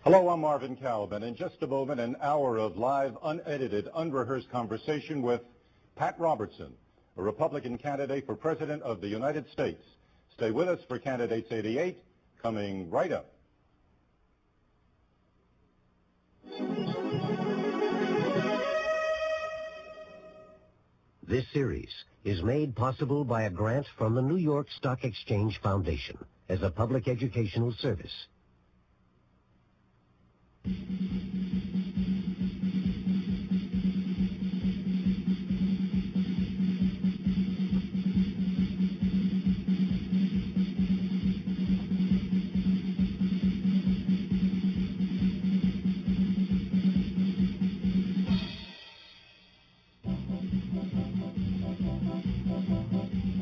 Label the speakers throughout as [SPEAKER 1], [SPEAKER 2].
[SPEAKER 1] Hello, I'm Marvin Kalb, and in just a moment, an hour of live, unedited, unrehearsed conversation with Pat Robertson, a Republican candidate for President of the United States. Stay with us for Candidates 88, coming right up.
[SPEAKER 2] This series is made possible by a grant from the New York Stock Exchange Foundation as a public educational service.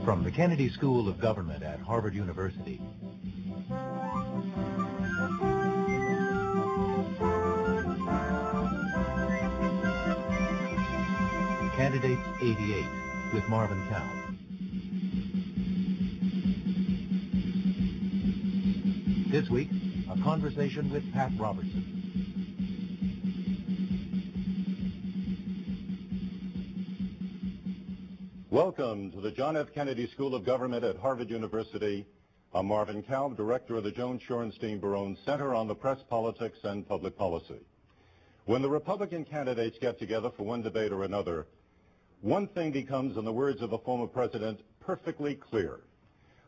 [SPEAKER 3] From the Kennedy School of Government at Harvard University. Candidates 88 with Marvin Kalb. This week, a conversation with Pat Robertson.
[SPEAKER 1] Welcome to the John F. Kennedy School of Government at Harvard University. I'm Marvin Kalb, director of the Joan Shorenstein Barone Center on the Press, Politics, and Public Policy. When the Republican candidates get together for one debate or another, one thing becomes, in the words of a former president, perfectly clear.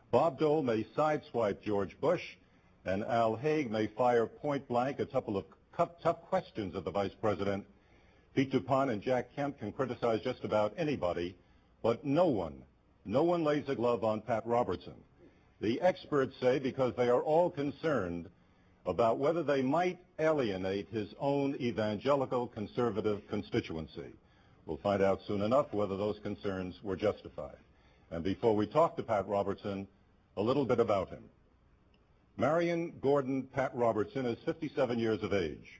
[SPEAKER 1] Bob Dole may sideswipe George Bush, and Al Haig may fire point blank a couple of tough questions at the vice president. Pete DuPont and Jack Kemp can criticize just about anybody, but no one lays a glove on Pat Robertson. The experts say because they are all concerned about whether they might alienate his own evangelical conservative constituency. We'll find out soon enough whether those concerns were justified. And before we talk to Pat Robertson, a little bit about him. Marion Gordon Pat Robertson is 57 years of age.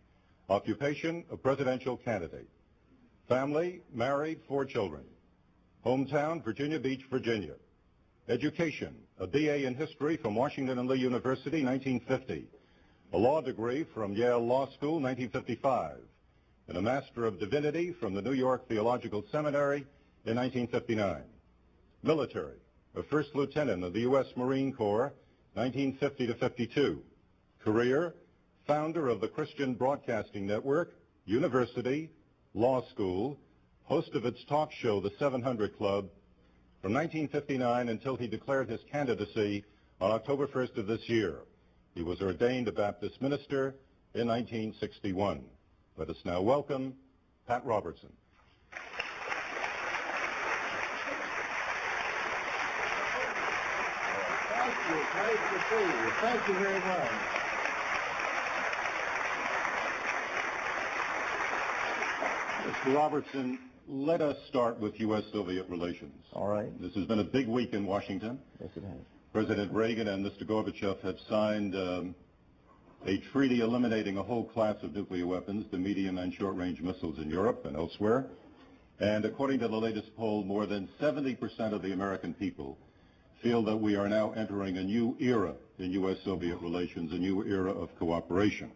[SPEAKER 1] Occupation, a presidential candidate. Family, married, 4 children. Hometown, Virginia Beach, Virginia. Education, a BA in history from Washington and Lee University, 1950. A law degree from Yale Law School, 1955. And a Master of Divinity from the New York Theological Seminary in 1959. Military, a first lieutenant of the U.S. Marine Corps, 1950 to 52. Career, founder of the Christian Broadcasting Network, university, law school, host of its talk show, The 700 Club, from 1959 until he declared his candidacy on October 1st of this year. He was ordained a Baptist minister in 1961. Let us now welcome Pat Robertson.
[SPEAKER 4] Thank you. Nice to see you. Thank you very much.
[SPEAKER 1] Mr. Robertson, let us start with U.S.-Soviet relations.
[SPEAKER 4] All right.
[SPEAKER 1] This has been a big week in Washington.
[SPEAKER 4] Yes, it has.
[SPEAKER 1] President Reagan and Mr. Gorbachev have signed a treaty eliminating a whole class of nuclear weapons, the medium and short-range missiles in Europe and elsewhere. And according to the latest poll, more than 70% of the American people feel that we are now entering a new era in U.S.-Soviet relations, a new era of cooperation.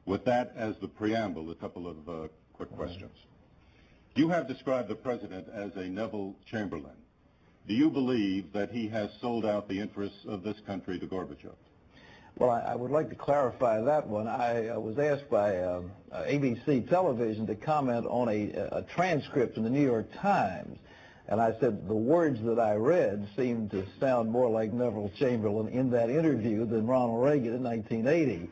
[SPEAKER 1] With that as the preamble, a couple of quick questions. You have described the president as a Neville Chamberlain. Do you believe that he has sold out the interests of this country to Gorbachev?
[SPEAKER 4] Well, I would like to clarify that one. I was asked by ABC television to comment on a transcript from the New York Times, and I said the words that I read seemed to sound more like Neville Chamberlain in that interview than Ronald Reagan in 1980.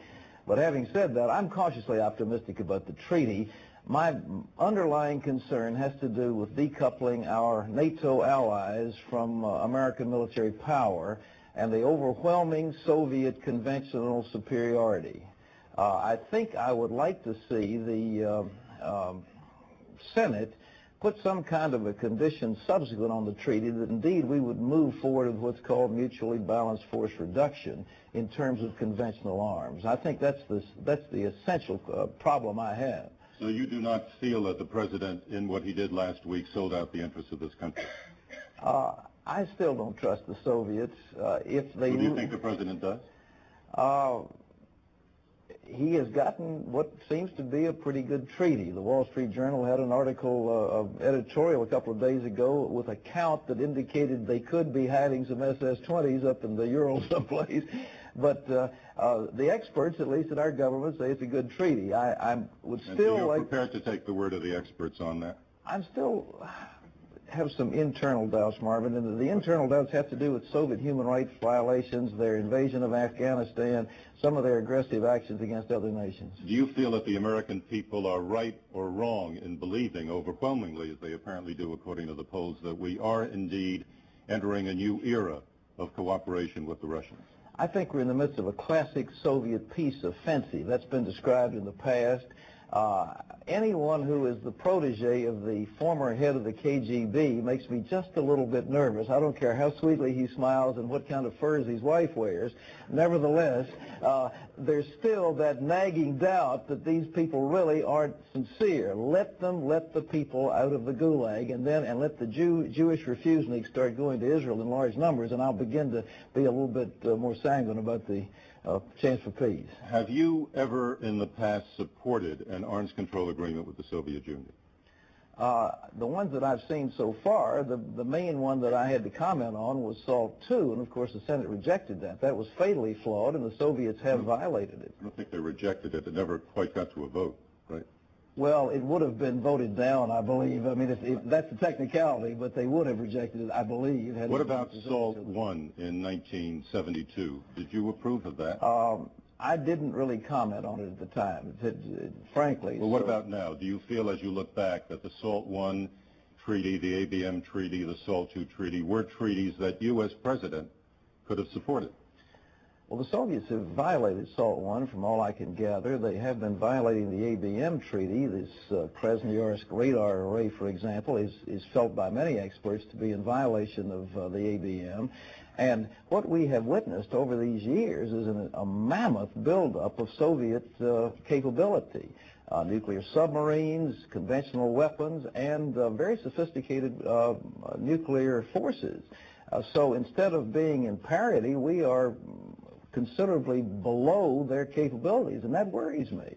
[SPEAKER 4] But having said that, I'm cautiously optimistic about the treaty. My underlying concern has to do with decoupling our NATO allies from American military power and the overwhelming Soviet conventional superiority. I think I would like to see the Senate put some kind of a condition subsequent on the treaty that indeed we would move forward with what's called mutually balanced force reduction in terms of conventional arms. I think that's the essential problem I have.
[SPEAKER 1] So you do not feel that the president, in what he did last week, sold out the interests of this country?
[SPEAKER 4] I still don't trust the Soviets. If they
[SPEAKER 1] Who do you think the president does?
[SPEAKER 4] he has gotten what seems to be a pretty good treaty. The Wall Street Journal had an article of editorial a couple of days ago with a count that indicated they could be hiding some SS-20s up in the Ural someplace. But the experts, at least in our government, say it's a good treaty. I would still
[SPEAKER 1] you're
[SPEAKER 4] like...
[SPEAKER 1] prepared to take the word of the experts on that?
[SPEAKER 4] I'm still... have some internal doubts, Marvin, and the internal doubts have to do with Soviet human rights violations, their invasion of Afghanistan, some of their aggressive actions against other nations.
[SPEAKER 1] Do you feel that the American people are right or wrong in believing overwhelmingly, as they apparently do according to the polls, that we are indeed entering a new era of cooperation with the Russians?
[SPEAKER 4] I think we're in the midst of a classic Soviet peace offensive. That's been described in the past. Anyone who is the protege of the former head of the KGB makes me just a little bit nervous. I don't care how sweetly he smiles and what kind of furs his wife wears. Nevertheless, there's still that nagging doubt that these people really aren't sincere. Let the people out of the gulag, and let the Jewish refuseniks start going to Israel in large numbers, and I'll begin to be a little bit more sanguine about the chance for peace.
[SPEAKER 1] Have you ever in the past supported an arms control agreement with the Soviet Union?
[SPEAKER 4] The ones that I've seen so far, the main one that I had to comment on was SALT II, and of course the Senate rejected that. That was fatally flawed, and the Soviets have violated it.
[SPEAKER 1] I don't think they rejected it. It never quite got to a vote, right?
[SPEAKER 4] Well, it would have been voted down, I believe. I mean, if that's a technicality, but they would have rejected it, I believe.
[SPEAKER 1] What about SALT I in 1972? Did you approve of that?
[SPEAKER 4] I didn't really comment on it at the time, frankly.
[SPEAKER 1] Well, what about now? Do you feel, as you look back, that the SALT I treaty, the ABM treaty, the SALT II treaty were treaties that you, as president, could have supported?
[SPEAKER 4] Well, the Soviets have violated SALT I, from all I can gather. They have been violating the ABM treaty. This Krasnoyarsk radar array, for example, is felt by many experts to be in violation of the ABM. And what we have witnessed over these years is a mammoth buildup of Soviet capability. Nuclear submarines, conventional weapons, and very sophisticated nuclear forces. So instead of being in parity, we are considerably below their capabilities, and that worries me.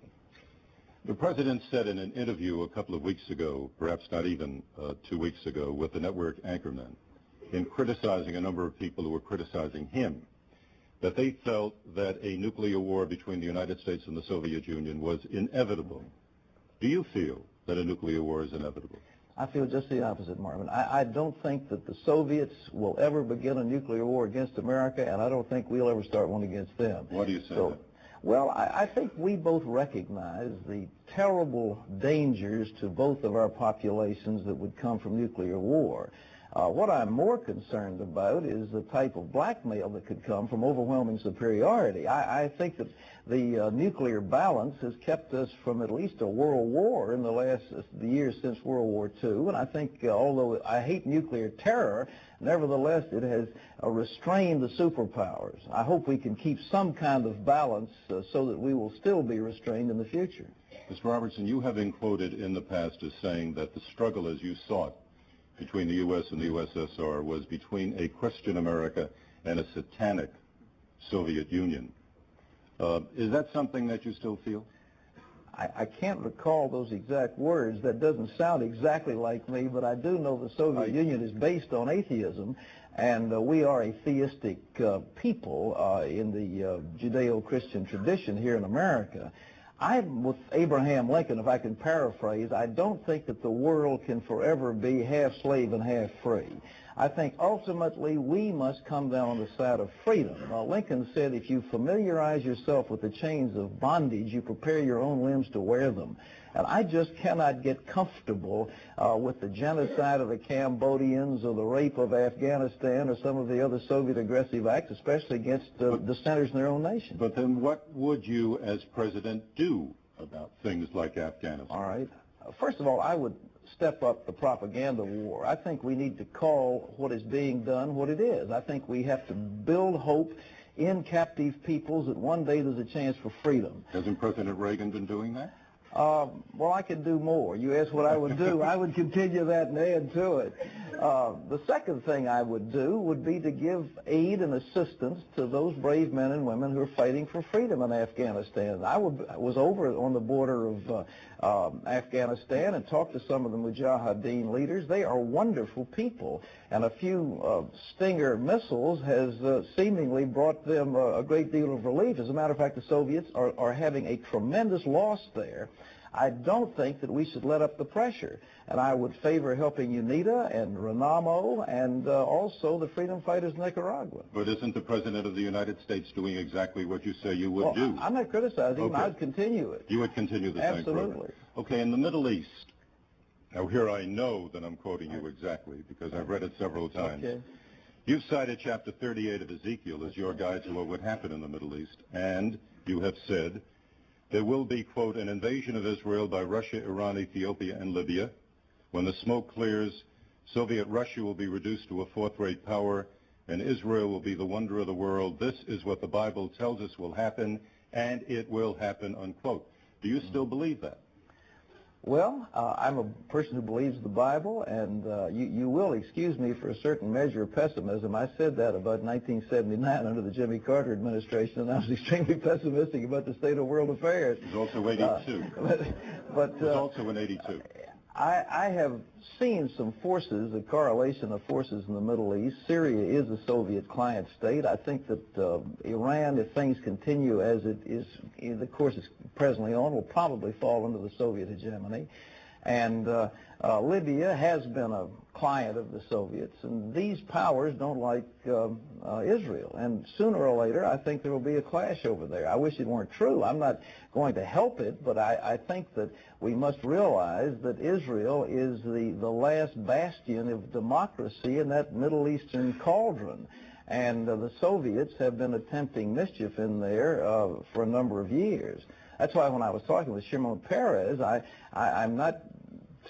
[SPEAKER 1] The president said in an interview a couple of weeks ago, perhaps not even 2 weeks ago, with the network anchormen, in criticizing a number of people who were criticizing him, that they felt that a nuclear war between the United States and the Soviet Union was inevitable. Do you feel that a nuclear war is inevitable?
[SPEAKER 4] I feel just the opposite, Marvin. I don't think that the Soviets will ever begin a nuclear war against America, and I don't think we'll ever start one against them.
[SPEAKER 1] Why do you say that?
[SPEAKER 4] Well, I think we both recognize the terrible dangers to both of our populations that would come from nuclear war. What I'm more concerned about is the type of blackmail that could come from overwhelming superiority. I think that the nuclear balance has kept us from at least a world war in the years since World War II, and I think although I hate nuclear terror, nevertheless it has restrained the superpowers. I hope we can keep some kind of balance so that we will still be restrained in the future.
[SPEAKER 1] Mr. Robertson, you have been quoted in the past as saying that the struggle as you saw it between the U.S. and the USSR was between a Christian America and a satanic Soviet Union. Is that something that you still feel?
[SPEAKER 4] I can't recall those exact words. That doesn't sound exactly like me, but I do know the Soviet Union is based on atheism, and we are a theistic people in the Judeo-Christian tradition here in America. I'm with Abraham Lincoln, if I can paraphrase. I don't think that the world can forever be half slave and half free. I think ultimately we must come down on the side of freedom. Lincoln said, if you familiarize yourself with the chains of bondage, you prepare your own limbs to wear them. And I just cannot get comfortable with the genocide of the Cambodians or the rape of Afghanistan or some of the other Soviet aggressive acts, especially against dissenters in their own nation.
[SPEAKER 1] But then what would you as president do about things like Afghanistan?
[SPEAKER 4] All right. First of all, I would step up the propaganda war. I think we need to call what is being done what it is. I think we have to build hope in captive peoples that one day there's a chance for freedom.
[SPEAKER 1] Hasn't President Reagan been doing that?
[SPEAKER 4] Well, I could do more. You asked what I would do. I would continue that and add to it. The second thing I would do would be to give aid and assistance to those brave men and women who are fighting for freedom in Afghanistan. I was over on the border of Afghanistan and talked to some of the Mujahideen leaders. They are wonderful people, and a few Stinger missiles has seemingly brought them a great deal of relief. As a matter of fact, the Soviets are having a tremendous loss there. I don't think that we should let up the pressure, and I would favor helping UNITA and Renamo and also the freedom fighters in Nicaragua.
[SPEAKER 1] But isn't the President of the United States doing exactly what you say you would do?
[SPEAKER 4] I'm not criticizing him.
[SPEAKER 1] Okay.
[SPEAKER 4] I'd continue it.
[SPEAKER 1] You would continue the same program.
[SPEAKER 4] Absolutely.
[SPEAKER 1] Okay, in the Middle East, now here I know that I'm quoting you exactly because I've read it several times.
[SPEAKER 4] Okay.
[SPEAKER 1] You've cited chapter 38 of Ezekiel as your guide to what would happen in the Middle East, and you have said, there will be, quote, an invasion of Israel by Russia, Iran, Ethiopia, and Libya. When the smoke clears, Soviet Russia will be reduced to a fourth-rate power, and Israel will be the wonder of the world. This is what the Bible tells us will happen, and it will happen, unquote. Do you still believe that?
[SPEAKER 4] Well, I'm a person who believes the Bible, and you will excuse me for a certain measure of pessimism. I said that about 1979 under the Jimmy Carter administration, and I was extremely pessimistic about the state of world affairs.
[SPEAKER 1] It was also 82.
[SPEAKER 4] But
[SPEAKER 1] it was also in 82.
[SPEAKER 4] I have seen some forces, a correlation of forces in the Middle East. Syria is a Soviet client state. I think that Iran, if things continue as it is, the course is presently on, will probably fall under the Soviet hegemony. And Libya has been a client of the Soviets, and these powers don't like Israel. And sooner or later, I think there will be a clash over there. I wish it weren't true. I'm not going to help it, but I think that we must realize that Israel is the last bastion of democracy in that Middle Eastern cauldron. And the Soviets have been attempting mischief in there for a number of years. That's why when I was talking with Shimon Peres, I'm not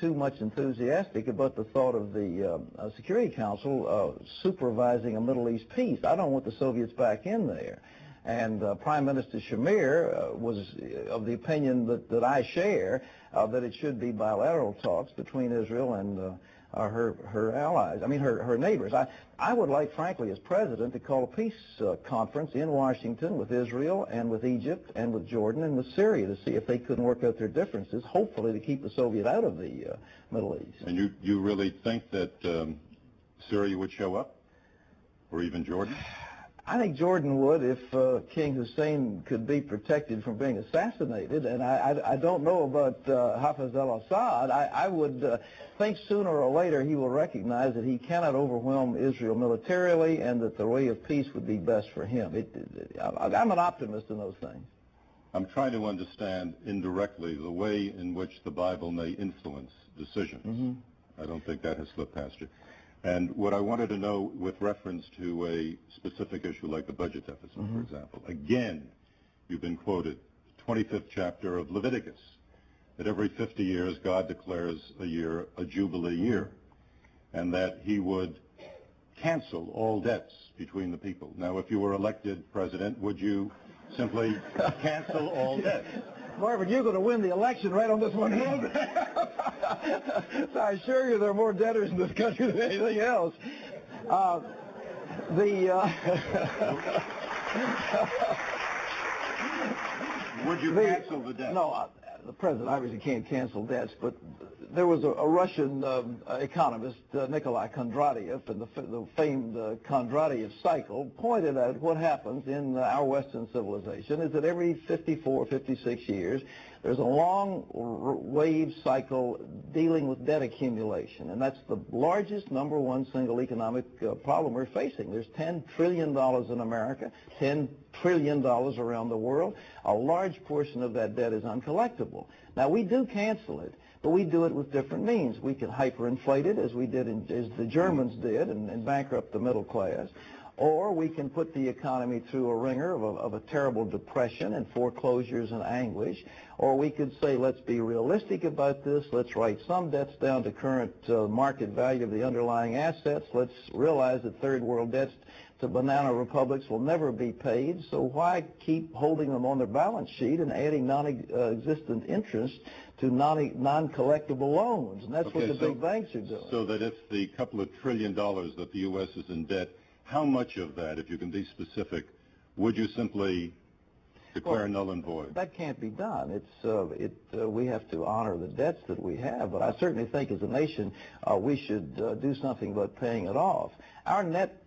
[SPEAKER 4] too much enthusiastic about the thought of the Security Council supervising a Middle East peace. I don't want the Soviets back in there. And Prime Minister Shamir was of the opinion that I share, that it should be bilateral talks between Israel and her allies, her neighbors. I would like, frankly, as president, to call a peace conference in Washington with Israel and with Egypt and with Jordan and with Syria to see if they couldn't work out their differences, hopefully to keep the Soviet out of the Middle East.
[SPEAKER 1] And you really think that Syria would show up, or even Jordan?
[SPEAKER 4] I think Jordan would if King Hussein could be protected from being assassinated, and I don't know about Hafez al-Assad. I would think sooner or later he will recognize that he cannot overwhelm Israel militarily and that the way of peace would be best for him. I'm an optimist in those things.
[SPEAKER 1] I'm trying to understand indirectly the way in which the Bible may influence decisions.
[SPEAKER 4] Mm-hmm.
[SPEAKER 1] I don't think that has slipped past you. And what I wanted to know with reference to a specific issue like the budget deficit,
[SPEAKER 4] mm-hmm.
[SPEAKER 1] for example, again, you've been quoted, 25th chapter of Leviticus, that every 50 years God declares a year a Jubilee year, and that he would cancel all debts between the people. Now, if you were elected president, would you simply cancel all debts?
[SPEAKER 4] Marvin, you're going to win the election right on this one program. So I assure you there are more debtors in this country than anything else.
[SPEAKER 1] Would you cancel the debt?
[SPEAKER 4] No, the president obviously can't cancel debts, but there was a Russian economist, Nikolai Kondratiev, and the famed Kondratiev cycle pointed out what happens in our Western civilization is that every 54, 56 years, there's a long wave cycle dealing with debt accumulation, and that's the largest number one single economic problem we're facing. There's $10 trillion in America, $10 trillion around the world. A large portion of that debt is uncollectible. Now, we do cancel it, but we do it with different means. We can hyperinflate it, as we did, as the Germans did, and bankrupt the middle class. Or we can put the economy through a ringer of a terrible depression and foreclosures and anguish. Or we could say, let's be realistic about this. Let's write some debts down to current market value of the underlying assets. Let's realize that third world debts to banana republics will never be paid. So why keep holding them on their balance sheet and adding non-existent interest to non-collectible loans? And that's what the big banks are doing.
[SPEAKER 1] So that if the couple of $1 trillion that the U.S. is in debt, how much of that, if you can be specific, would you simply declare null and void?
[SPEAKER 4] That can't be done. We have to honor the debts that we have, but I certainly think as a nation we should do something about paying it off. Our net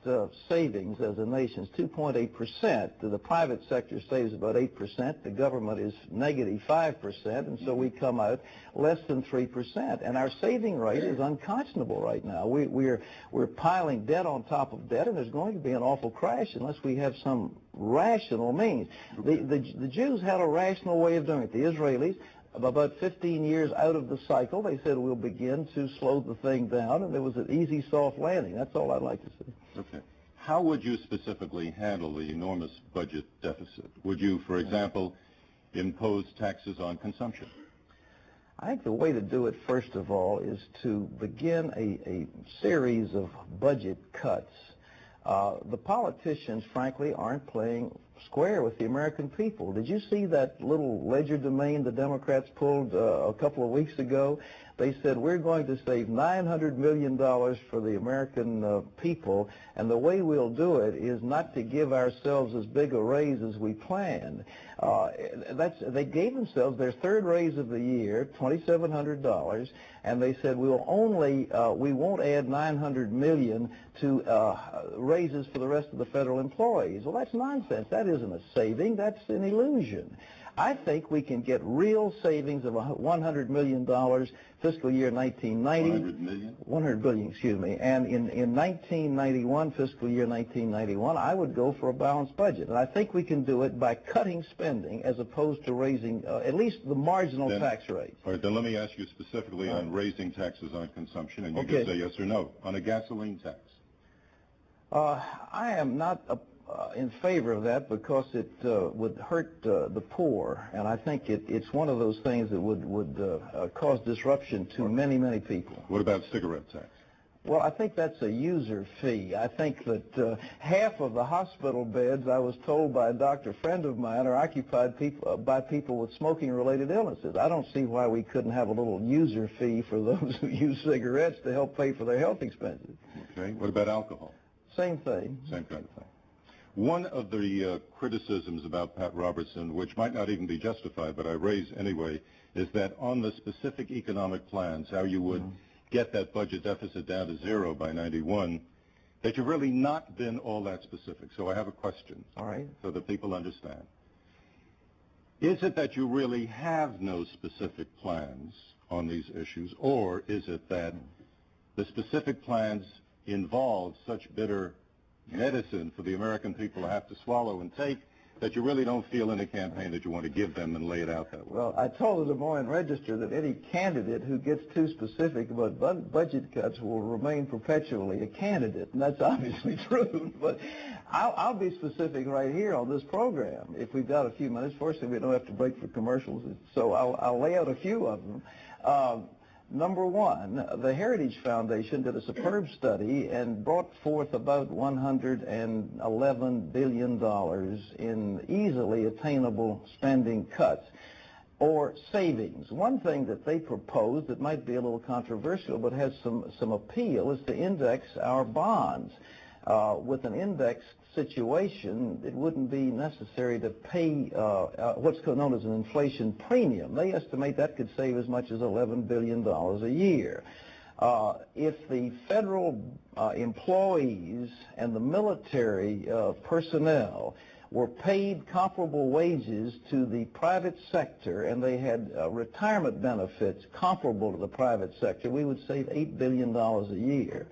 [SPEAKER 4] savings as a nation is 2.8%. The private sector saves about 8%. The government is negative 5%, and so we come out less than 3%. And our saving rate is unconscionable right now. We're piling debt on top of debt, and there's going to be an awful crash unless we have some rational means. The Jews had a rational way of doing it. The Israelis, about 15 years out of the cycle, they said we'll begin to slow the thing down, and there was an easy, soft landing. That's all I'd like to say.
[SPEAKER 1] Okay. How would you specifically handle the enormous budget deficit? Would you, for example, impose taxes on consumption?
[SPEAKER 4] I think the way to do it, first of all, is to begin a series of budget cuts. The politicians, frankly, aren't playing square with the American people. Did you see that little ledger domain the Democrats pulled a couple of weeks ago? They said, we're going to save $900 million for the American people, and the way we'll do it is not to give ourselves as big a raise as we planned. They gave themselves their third raise of the year, $2,700, and they said we won't add $900 million to raises for the rest of the federal employees. Well, that's nonsense. That isn't a saving. That's an illusion. I think we can get real savings of $100 million fiscal year 1990.
[SPEAKER 1] 100 million?
[SPEAKER 4] 100 billion, excuse me. And in 1991, fiscal year 1991, I would go for a balanced budget. And I think we can do it by cutting spending as opposed to raising at least the marginal tax rate.
[SPEAKER 1] All right, then let me ask you specifically on raising taxes on consumption, and you can say yes or no. On a gasoline tax?
[SPEAKER 4] I am not in favor of that because it would hurt the poor, and I think it's one of those things that would cause disruption to many, many people.
[SPEAKER 1] What about cigarette tax?
[SPEAKER 4] Well, I think that's a user fee. I think that half of the hospital beds, I was told by a doctor friend of mine, are occupied by people with smoking-related illnesses. I don't see why we couldn't have a little user fee for those who use cigarettes to help pay for their health expenses.
[SPEAKER 1] Okay. What about alcohol?
[SPEAKER 4] Same thing.
[SPEAKER 1] Same kind of thing. One of the criticisms about Pat Robertson, which might not even be justified, but I raise anyway, is that on the specific economic plans, how you would get that budget deficit down to zero by 91, that you've really not been all that specific. So I have a question.
[SPEAKER 4] All right.
[SPEAKER 1] So that people understand. Is it that you really have no specific plans on these issues, or is it that the specific plans involve such bitter medicine for the American people to have to swallow and take that you really don't feel in a campaign that you want to give them and lay it out that way?
[SPEAKER 4] Well, I told the Des Moines Register that any candidate who gets too specific about budget cuts will remain perpetually a candidate, and that's obviously true. But I'll be specific right here on this program. If we've got a few minutes, fortunately we don't have to break for commercials, so I'll lay out a few of them. Number one, the Heritage Foundation did a superb study and brought forth about $111 billion in easily attainable spending cuts or savings. One thing that they proposed that might be a little controversial but has some appeal is to index our bonds. With an index situation, it wouldn't be necessary to pay what's known as an inflation premium. They estimate that could save as much as $11 billion a year. If the federal employees and the military personnel were paid comparable wages to the private sector and they had retirement benefits comparable to the private sector, we would save $8 billion a year.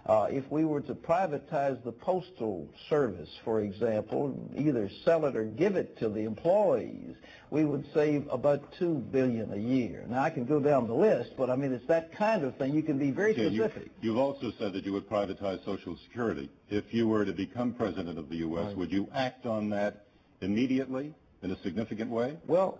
[SPEAKER 4] If we were to privatize the postal service, for example, either sell it or give it to the employees, we would save about $2 billion a year. Now, I can go down the list, but I mean, it's that kind of thing. You can be very specific.
[SPEAKER 1] You've also said that you would privatize Social Security. If you were to become president of the U.S., would you act on that immediately in a significant way?
[SPEAKER 4] Well,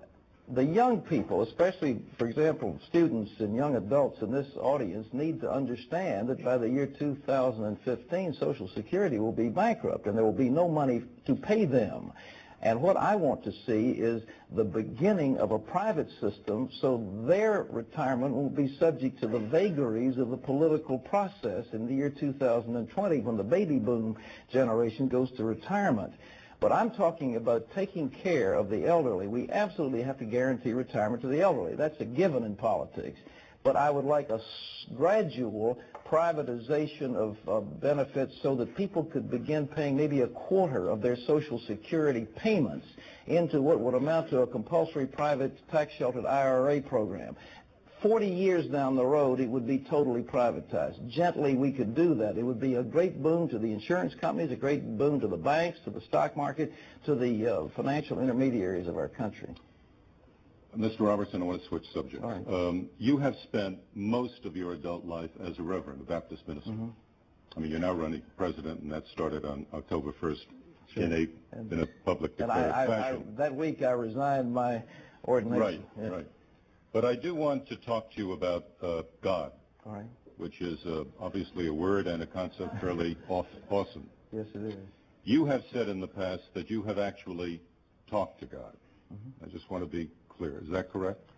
[SPEAKER 4] the young people, especially, for example, students and young adults in this audience, need to understand that by the year 2015, Social Security will be bankrupt and there will be no money to pay them. And what I want to see is the beginning of a private system so their retirement will be subject to the vagaries of the political process in the year 2020 when the baby boom generation goes to retirement. But I'm talking about taking care of the elderly. We absolutely have to guarantee retirement to the elderly. That's a given in politics. But I would like a gradual privatization of benefits so that people could begin paying maybe a quarter of their Social Security payments into what would amount to a compulsory private tax-sheltered IRA program. 40 years down the road, it would be totally privatized. Gently, we could do that. It would be a great boon to the insurance companies, a great boon to the banks, to the stock market, to the financial intermediaries of our country.
[SPEAKER 1] Mr. Robertson, I want to switch subjects.
[SPEAKER 4] All right.
[SPEAKER 1] You have spent most of your adult life as a reverend, a Baptist minister. Mm-hmm. I mean, you're now running for president, and that started on October 1st in a public declared fashion.
[SPEAKER 4] That week, I resigned my ordination.
[SPEAKER 1] Right, yeah. Right. But I do want to talk to you about God,
[SPEAKER 4] all right,
[SPEAKER 1] which is obviously a word and a concept fairly awesome.
[SPEAKER 4] Yes, it is.
[SPEAKER 1] You have said in the past that you have actually talked to God.
[SPEAKER 4] Mm-hmm.
[SPEAKER 1] I just want to be clear. Is that correct?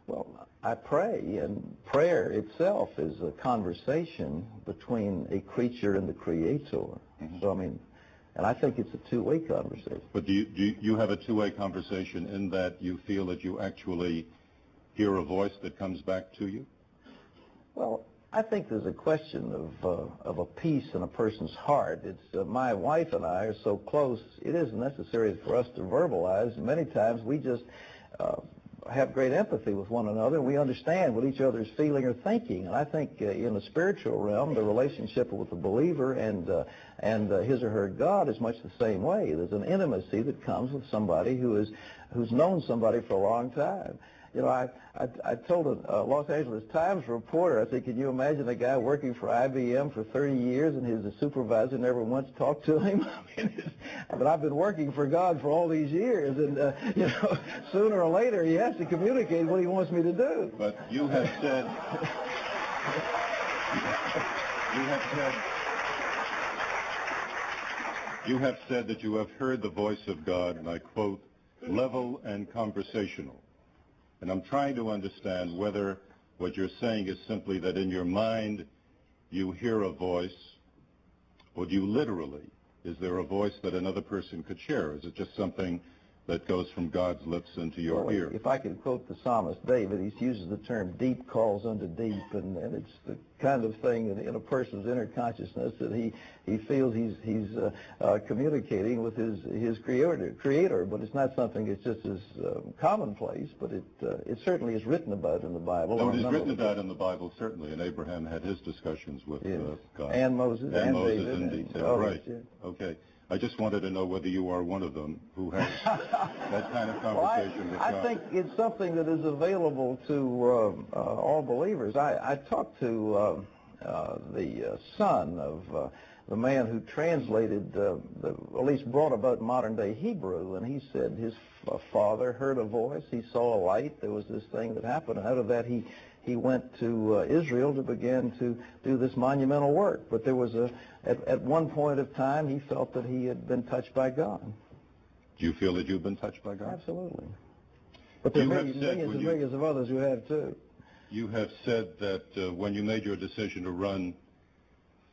[SPEAKER 4] Well, I pray, and prayer itself is a conversation between a creature and the Creator. Mm-hmm. So, I mean, and I think it's a two-way conversation.
[SPEAKER 1] But do you have a two-way conversation in that you feel that you actually hear a voice that comes back to you?
[SPEAKER 4] Well, I think there's a question of a peace in a person's heart. It's my wife and I are so close, it isn't necessary for us to verbalize. Many times we just have great empathy with one another. We understand what each other is feeling or thinking. And I think in the spiritual realm, the relationship with the believer and his or her God is much the same way. There's an intimacy that comes with somebody who's known somebody for a long time. You know, I told a Los Angeles Times reporter, I said, can you imagine a guy working for IBM for 30 years and his supervisor never once talked to him? I mean, I've been working for God for all these years, and, you know, sooner or later he has to communicate what he wants me to do.
[SPEAKER 1] But you have said, you have said that you have heard the voice of God, and I quote, level and conversational. And I'm trying to understand whether what you're saying is simply that in your mind you hear a voice, or do you literally, is there a voice that another person could share? Is it just something that goes from God's lips into your ear?
[SPEAKER 4] If I could quote the psalmist David, he uses the term deep calls unto deep, and it's the kind of thing in a person's inner consciousness that he feels he's communicating with his creator, but it's not something that's just as commonplace, but it certainly is written about in the Bible.
[SPEAKER 1] No, it is written about in the Bible, certainly, and Abraham had his discussions with God.
[SPEAKER 4] And Moses and
[SPEAKER 1] Moses
[SPEAKER 4] David.
[SPEAKER 1] in detail, right. Yeah. Okay. I just wanted to know whether you are one of them who has that kind of conversation with God.
[SPEAKER 4] I think it's something that is available to all believers. I talked to the son of the man who translated, at least brought about modern-day Hebrew, and he said his father heard a voice, he saw a light, there was this thing that happened, and out of that he went to Israel to begin to do this monumental work. But there was at one point of time, he felt that he had been touched by God.
[SPEAKER 1] Do you feel that you've been touched by God?
[SPEAKER 4] Absolutely. But there are millions and millions of others who have too.
[SPEAKER 1] You have said that when you made your decision to run,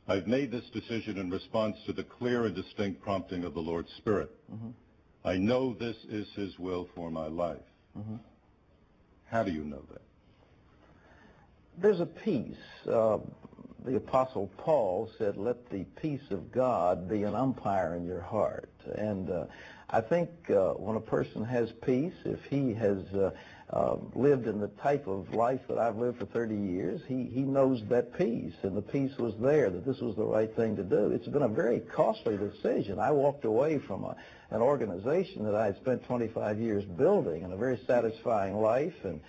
[SPEAKER 1] I've made this decision in response to the clear and distinct prompting of the Lord's Spirit. Mm-hmm. I know this is His will for my life. Mm-hmm. How do you know that?
[SPEAKER 4] There's a peace. The Apostle Paul said, let the peace of God be an umpire in your heart. And I think when a person has peace, if he has lived in the type of life that I've lived for 30 years, he knows that peace, and the peace was there, that this was the right thing to do. It's been a very costly decision. I walked away from an organization that I had spent 25 years building and a very satisfying life, and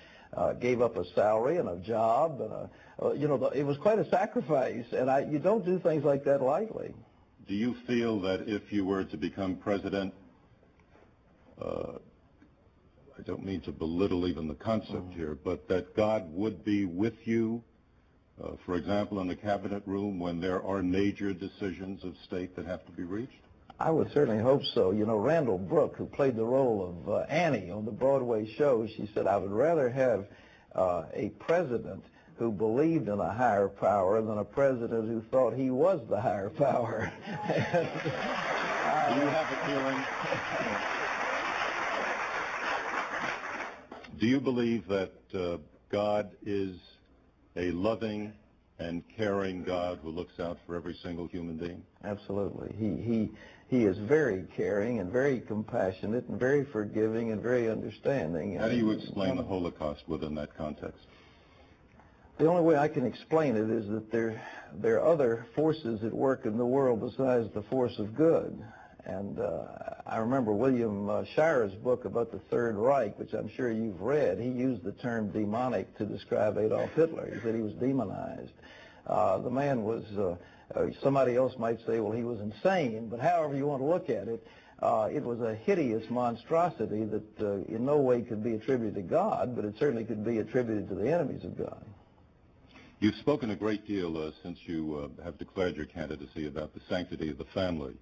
[SPEAKER 4] gave up a salary and a job, and it was quite a sacrifice, and you don't do things like that lightly.
[SPEAKER 1] Do you feel that if you were to become president, I don't mean to belittle even the concept here, but that God would be with you, for example, in the cabinet room when there are major decisions of state that have to be reached?
[SPEAKER 4] I would certainly hope so. You know, Randall Brooke, who played the role of Annie on the Broadway show, she said, I would rather have a president who believed in a higher power than a president who thought he was the higher power.
[SPEAKER 1] Do you have a feeling? Do you believe that God is a loving and caring God who looks out for every single human being?
[SPEAKER 4] Absolutely. He is very caring and very compassionate and very forgiving and very understanding.
[SPEAKER 1] How do you explain the Holocaust within that context?
[SPEAKER 4] The only way I can explain it is that there are other forces at work in the world besides the force of good. And I remember William Shirer's book about the Third Reich, which I'm sure you've read. He used the term demonic to describe Adolf Hitler. He said he was demonized. The man was, somebody else might say, well, he was insane, but however you want to look at it, it was a hideous monstrosity that in no way could be attributed to God, but it certainly could be attributed to the enemies of God.
[SPEAKER 1] You've spoken a great deal since you have declared your candidacy about the sanctity of the family.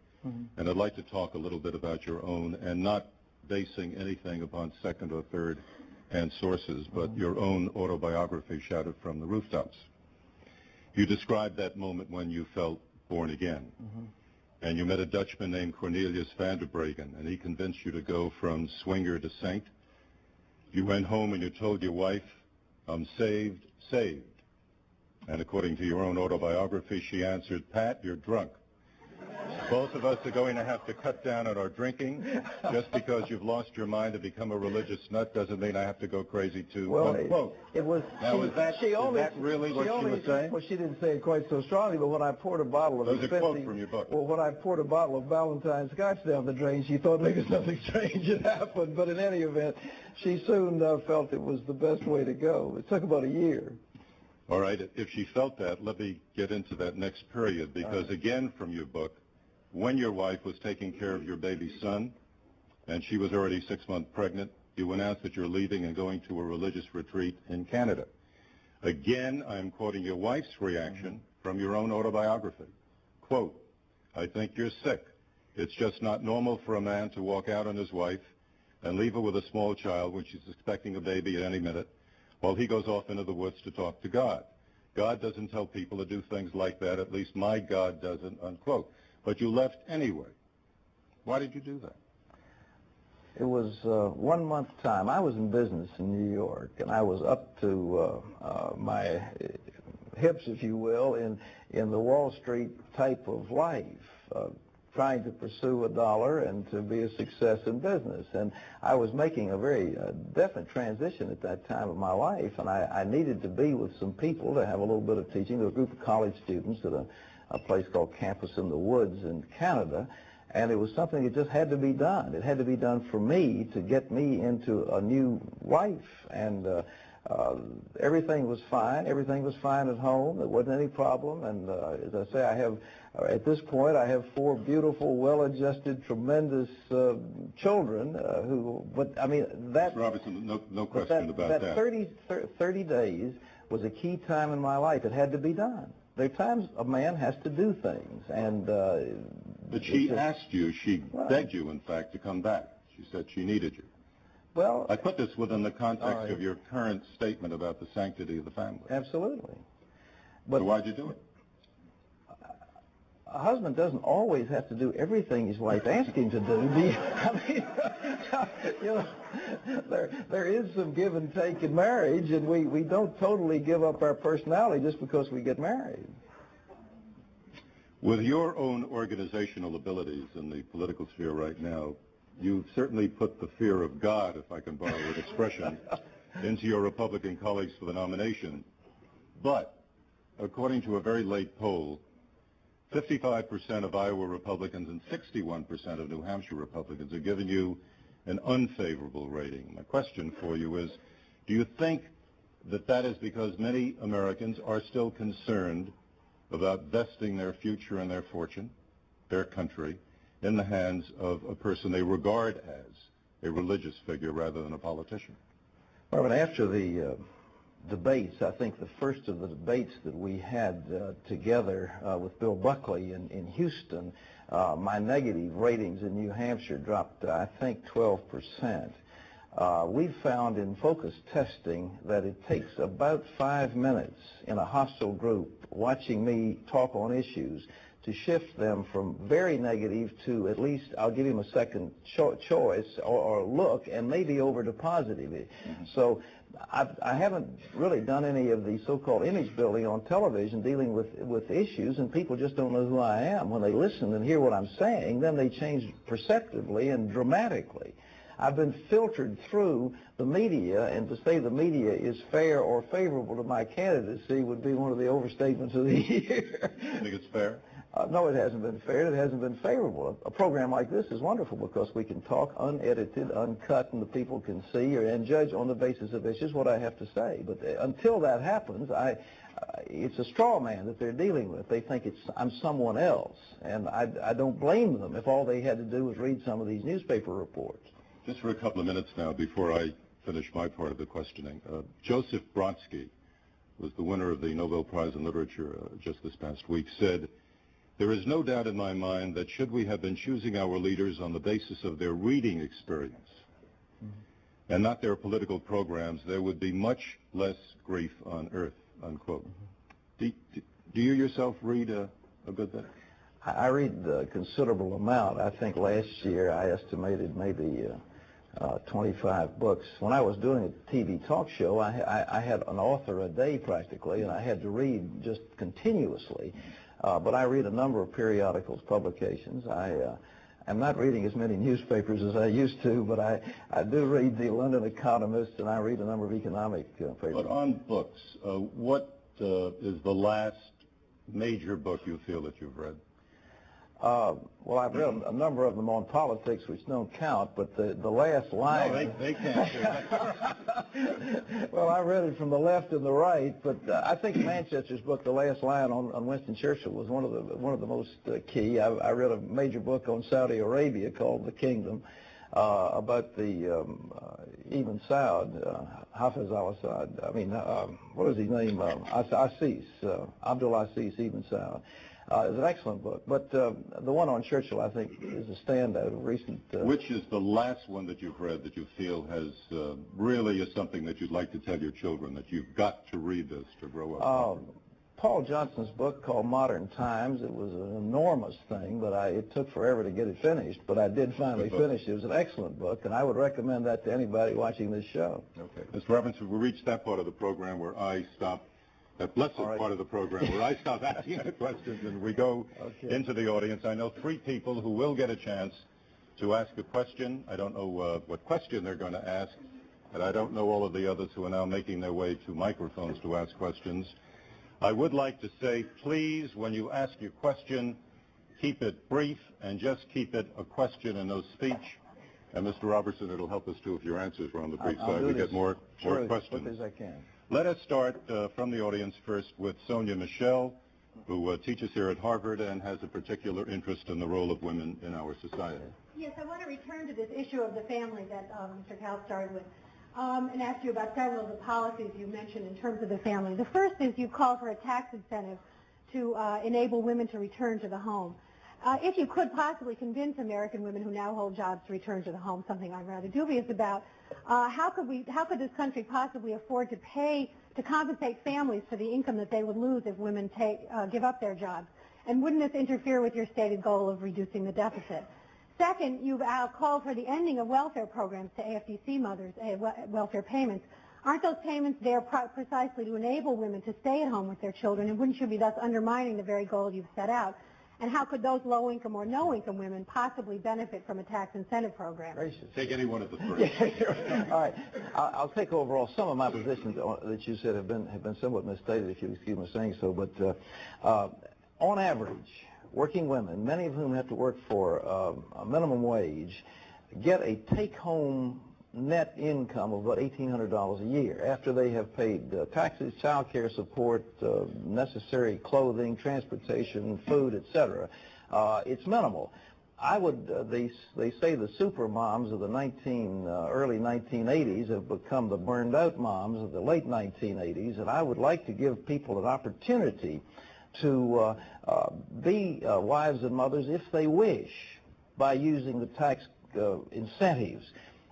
[SPEAKER 1] And I'd like to talk a little bit about your own, and not basing anything upon second or third-hand sources, but your own autobiography shouted from the rooftops. You described that moment when you felt born again, and you met a Dutchman named Cornelius van der Bregen, and he convinced you to go from swinger to saint. You went home and you told your wife, I'm saved, saved. And according to your own autobiography, she answered, Pat, you're drunk. Both of us are going to have to cut down on our drinking. Just because you've lost your mind to become a religious nut doesn't mean I have to go crazy too.
[SPEAKER 4] Well,
[SPEAKER 1] unquote.
[SPEAKER 4] It was.
[SPEAKER 1] Now, is that really what she was saying?
[SPEAKER 4] Well, she didn't say it quite so strongly, but when I poured a bottle of
[SPEAKER 1] There's a quote from your book.
[SPEAKER 4] Well, when I poured a bottle of Ballantine Scotch down the drain, she thought maybe something strange had happened. But in any event, she soon felt it was the best way to go. It took about a year.
[SPEAKER 1] All right. If she felt that, let me get into that next period, because again, from your book, when your wife was taking care of your baby son, and she was already 6 months pregnant, you announced that you're leaving and going to a religious retreat in Canada. Again, I'm quoting your wife's reaction from your own autobiography. Quote, I think you're sick. It's just not normal for a man to walk out on his wife and leave her with a small child when she's expecting a baby at any minute, while he goes off into the woods to talk to God. God doesn't tell people to do things like that, at least my God doesn't, unquote. But you left anyway. Why did you do that?
[SPEAKER 4] It was 1 month time. I was in business in New York, and I was up to my hips, if you will, in the Wall Street type of life, trying to pursue a dollar and to be a success in business. And I was making a very definite transition at that time of my life, and I needed to be with some people to have a little bit of teaching. There were a group of college students at a place called Campus in the Woods in Canada, and it was something that just had to be done. It had to be done for me to get me into a new life, and everything was fine. Everything was fine at home. There wasn't any problem, and as I say, I have, at this point, I have 4 beautiful, well-adjusted, tremendous children who, but I mean, that...
[SPEAKER 1] Mr. Robertson, no question about that.
[SPEAKER 4] 30 days was a key time in my life. It had to be done. There are times a man has to do things, and...
[SPEAKER 1] But she asked you, she begged you, in fact, to come back. She said she needed you.
[SPEAKER 4] Well...
[SPEAKER 1] I put this within the context of your current statement about the sanctity of the family.
[SPEAKER 4] Absolutely. But
[SPEAKER 1] so why'd you do it?
[SPEAKER 4] A husband doesn't always have to do everything his wife asks him to do. I mean, you know, there is some give and take in marriage, and we don't totally give up our personality just because we get married.
[SPEAKER 1] With your own organizational abilities in the political sphere right now, you've certainly put the fear of God, if I can borrow an expression, into your Republican colleagues for the nomination. But, according to a very late poll, 55% of Iowa Republicans and 61% of New Hampshire Republicans are giving you an unfavorable rating. My question for you is, do you think that that is because many Americans are still concerned about vesting their future and their fortune, their country, in the hands of a person they regard as a religious figure rather than a politician?
[SPEAKER 4] Well, but after the debates, I think the first of the debates that we had together with Bill Buckley in Houston, my negative ratings in New Hampshire dropped, I think, 12%. We've found in focus testing that it takes about 5 minutes in a hostile group watching me talk on issues to shift them from very negative to at least I'll give him a second choice or look and maybe over to positive. Mm-hmm. So I haven't really done any of the so-called image building on television dealing with issues, and people just don't know who I am. When they listen and hear what I'm saying, then they change perceptively and dramatically. I've been filtered through the media, and to say the media is fair or favorable to my candidacy would be one of the overstatements of the year.
[SPEAKER 1] You think it's fair?
[SPEAKER 4] No, it hasn't been fair. It hasn't been favorable. A program like this is wonderful because we can talk unedited, uncut, and the people can see and judge on the basis of issues what I have to say. But until that happens, it's a straw man that they're dealing with. They think I'm someone else, and I don't blame them if all they had to do was read some of these newspaper reports.
[SPEAKER 1] Just for a couple of minutes now before I finish my part of the questioning, Joseph Brodsky was the winner of the Nobel Prize in Literature just this past week, said, "There is no doubt in my mind that should we have been choosing our leaders on the basis of their reading experience and not their political programs, there would be much less grief on earth," unquote. Do you yourself read a good bit?
[SPEAKER 4] I read a considerable amount. I think last year I estimated maybe 25 books. When I was doing a TV talk show, I had an author a day practically, and I had to read just continuously. But I read a number of periodicals, publications. I'm not reading as many newspapers as I used to, but I do read the London Economist, and I read a number of economic papers.
[SPEAKER 1] But on books, what is the last major book you feel that you've read?
[SPEAKER 4] Well, I've read a number of them on politics, which don't count, but the last line...
[SPEAKER 1] No, they can't.
[SPEAKER 4] Well, I read it from the left and the right, but I think Manchester's book, The Last Line on Winston Churchill, was one of the most key. I read a major book on Saudi Arabia called The Kingdom, about the Ibn Saud, Hafiz al-Assad. I mean, what is his name? Abdul Aziz Ibn Saud. It's an excellent book, but the one on Churchill, I think, is a standout of recent...
[SPEAKER 1] Which is the last one that you've read that you feel has really is something that you'd like to tell your children, that you've got to read this to grow up?
[SPEAKER 4] Paul Johnson's book called Modern Times. It was an enormous thing, but it took forever to get it finished, but I did finally finish it. It was an excellent book, and I would recommend that to anybody watching this show.
[SPEAKER 1] Okay. Mr. Robertson, we reached that part of the program where I stop, that blessed part of the program where I stop asking the questions and we go into the audience. I know 3 people who will get a chance to ask a question. I don't know what question they're going to ask, and I don't know all of the others who are now making their way to microphones to ask questions. I would like to say, please, when you ask your question, keep it brief and just keep it a question and no speech. And Mr. Robertson, it'll help us too if your answers are on the brief side. We get more questions.
[SPEAKER 4] As quick as I can.
[SPEAKER 1] Let us start from the audience first with Sonia Michelle, who teaches here at Harvard and has a particular interest in the role of women in our society.
[SPEAKER 5] Yes, I want to return to this issue of the family that Mr. Cal started with. And ask you about several of the policies you mentioned in terms of the family. The first is you call for a tax incentive to enable women to return to the home. If you could possibly convince American women who now hold jobs to return to the home, something I'm rather dubious about, how could this country possibly afford to compensate families for the income that they would lose if women give up their jobs? And wouldn't this interfere with your stated goal of reducing the deficit? Second, you've called for the ending of welfare programs to AFDC mothers, welfare payments. Aren't those payments there precisely to enable women to stay at home with their children, and wouldn't you be thus undermining the very goal you've set out? And how could those low-income or no-income women possibly benefit from a tax incentive program?
[SPEAKER 4] Gracious.
[SPEAKER 1] Take any one of the three.
[SPEAKER 4] Yeah, sure. All right. I'll take overall some of my positions that you said have been somewhat misstated, if you excuse me saying so. But on average, working women, many of whom have to work for a minimum wage, get a take-home net income of about $1,800 a year after they have paid taxes, child care support, necessary clothing, transportation, food, etc. It's minimal. I would, they say the super moms of the early 1980s have become the burned out moms of the late 1980s, and I would like to give people an opportunity to be wives and mothers if they wish by using the tax incentives.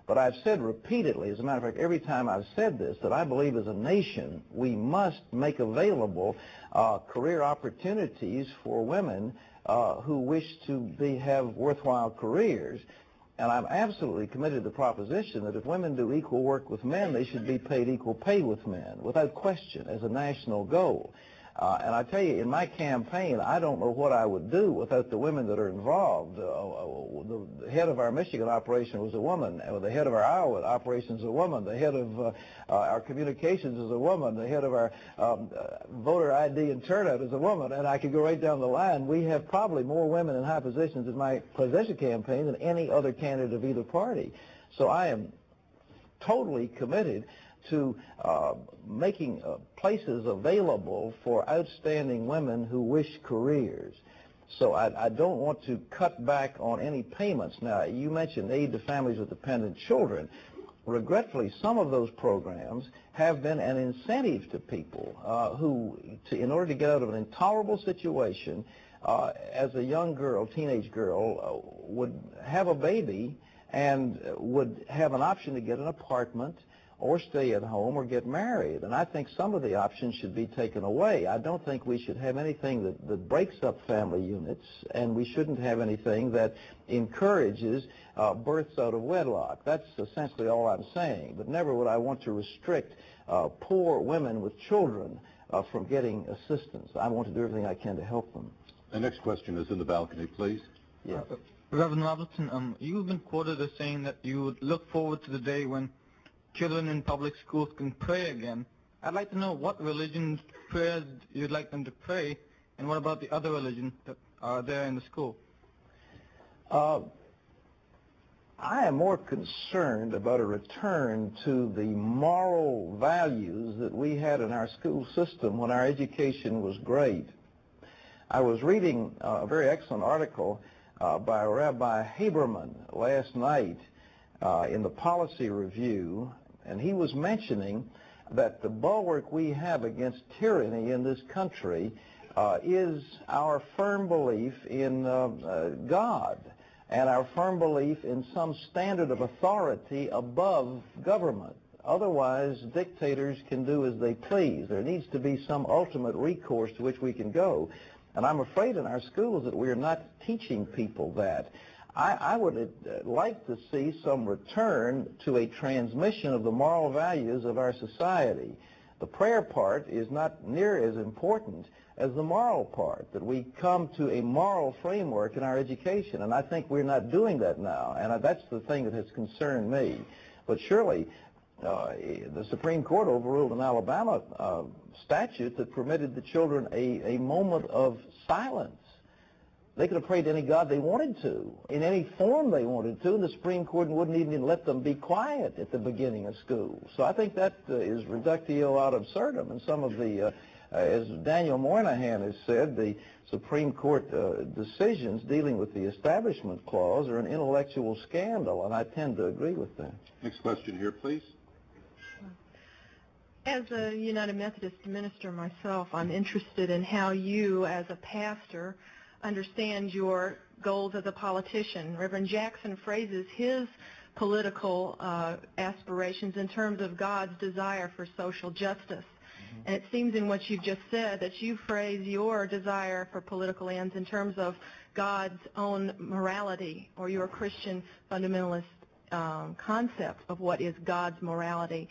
[SPEAKER 4] But I've said repeatedly, as a matter of fact, every time I've said this, that I believe as a nation we must make available career opportunities for women who wish to have worthwhile careers. And I'm absolutely committed to the proposition that if women do equal work with men, they should be paid equal pay with men, without question, as a national goal. And I tell you, in my campaign, I don't know what I would do without the women that are involved. The head of our Michigan operation was a woman. The head of our Iowa operation is a woman. The head of our communications is a woman. The head of our voter ID and turnout is a woman. And I could go right down the line. We have probably more women in high positions in my presidential campaign than any other candidate of either party. So I am totally committed to making places available for outstanding women who wish careers. So I don't want to cut back on any payments. Now, you mentioned aid to families with dependent children. Regretfully, some of those programs have been an incentive to people who, in order to get out of an intolerable situation, as a young girl, teenage girl, would have a baby and would have an option to get an apartment or stay at home or get married. And I think some of the options should be taken away. I don't think we should have anything that breaks up family units, and we shouldn't have anything that encourages births out of wedlock. That's essentially all I'm saying. But never would I want to restrict poor women with children from getting assistance. I want to do everything I can to help them.
[SPEAKER 1] The next question is in the balcony, please.
[SPEAKER 4] Yes.
[SPEAKER 6] Reverend Robertson, you've been quoted as saying that you would look forward to the day when children in public schools can pray again. I'd like to know what religion's prayers you'd like them to pray, and what about the other religions that are there in the school?
[SPEAKER 4] I am more concerned about a return to the moral values that we had in our school system when our education was great. I was reading a very excellent article by Rabbi Haberman last night in the Policy Review, and he was mentioning that the bulwark we have against tyranny in this country is our firm belief in God and our firm belief in some standard of authority above government. Otherwise, dictators can do as they please. There needs to be some ultimate recourse to which we can go. And I'm afraid in our schools that we are not teaching people that. I would like to see some return to a transmission of the moral values of our society. The prayer part is not near as important as the moral part, that we come to a moral framework in our education, and I think we're not doing that now, and that's the thing that has concerned me. But surely the Supreme Court overruled an Alabama statute that permitted the children a moment of silence. They could have prayed to any God they wanted to, in any form they wanted to, and the Supreme Court wouldn't even let them be quiet at the beginning of school. So I think that is reductio ad absurdum, and some of the, as Daniel Moynihan has said, the Supreme Court decisions dealing with the Establishment Clause are an intellectual scandal, and I tend to agree with that.
[SPEAKER 1] Next question here, please.
[SPEAKER 7] As a United Methodist minister myself, I'm interested in how you, as a pastor, understand your goals as a politician. Reverend Jackson phrases his political aspirations in terms of God's desire for social justice. And it seems in what you've just said that you phrase your desire for political ends in terms of God's own morality, or your Christian fundamentalist concept of what is God's morality.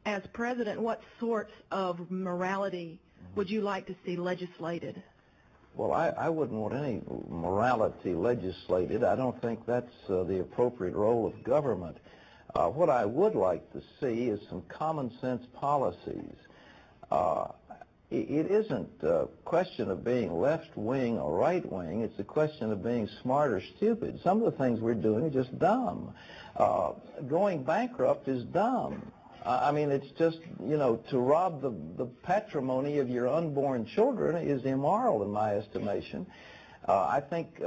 [SPEAKER 7] As president, what sorts of morality would you like to see legislated?
[SPEAKER 4] Well, I wouldn't want any morality legislated. I don't think that's the appropriate role of government. What I would like to see is some common sense policies. It isn't a question of being left-wing or right-wing. It's a question of being smart or stupid. Some of the things we're doing are just dumb. Going bankrupt is dumb. I mean, it's just, you know, to rob the patrimony of your unborn children is immoral in my estimation. I think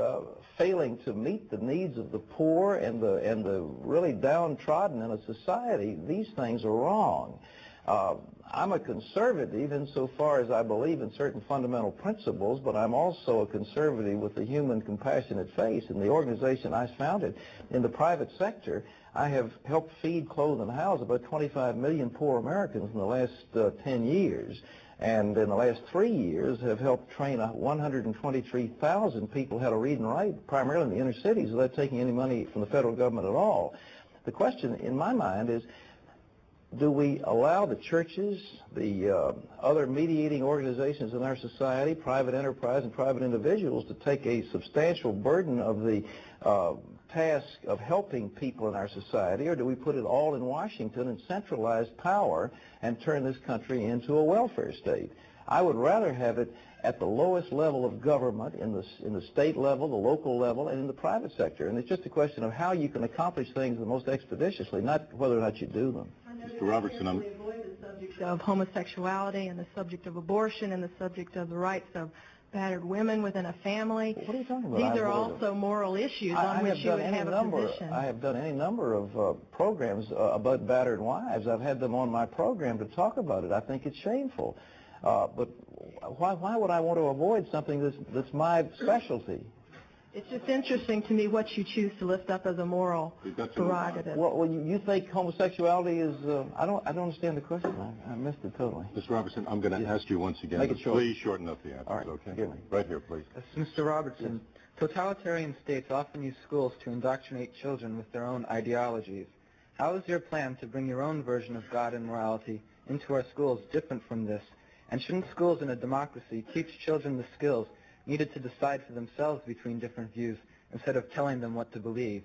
[SPEAKER 4] failing to meet the needs of the poor and the really downtrodden in a society, these things are wrong. I'm a conservative insofar as I believe in certain fundamental principles, but I'm also a conservative with a human, compassionate face. In the organization I founded in the private sector, I have helped feed, clothe, and house about 25 million poor Americans in the last 10 years. And in the last 3 years have helped train 123,000 people how to read and write, primarily in the inner cities, without taking any money from the federal government at all. The question in my mind is, do we allow the churches, the other mediating organizations in our society, private enterprise and private individuals, to take a substantial burden of the task of helping people in our society, or do we put it all in Washington and centralize power and turn this country into a welfare state? I would rather have it at the lowest level of government, in the state level, the local level, and in the private sector. And it's just a question of how you can accomplish things the most expeditiously, not whether or not you do them.
[SPEAKER 1] Mr. Robertson,
[SPEAKER 7] avoid the subject of homosexuality and the subject of abortion and the subject of the rights of battered women within a family.
[SPEAKER 4] What are you talking about?
[SPEAKER 7] These are also moral issues on which you would have a position.
[SPEAKER 4] I have done any number of programs about battered wives. I've had them on my program to talk about it. I think it's shameful. But why would I want to avoid something that's my specialty?
[SPEAKER 7] It's just interesting to me what you choose to lift up as a moral prerogative.
[SPEAKER 4] Well, you think homosexuality is? I don't understand the question. I missed it totally.
[SPEAKER 1] Mr. Robertson, I'm going to ask you once again.
[SPEAKER 4] Make it short.
[SPEAKER 1] Please shorten up the answers.
[SPEAKER 4] All right,
[SPEAKER 1] okay? Right here, please.
[SPEAKER 6] Mr. Robertson, totalitarian states often use schools to indoctrinate children with their own ideologies. How is your plan to bring your own version of God and morality into our schools different from this? And shouldn't schools in a democracy teach children the skills needed to decide for themselves between different views instead of telling them what to believe?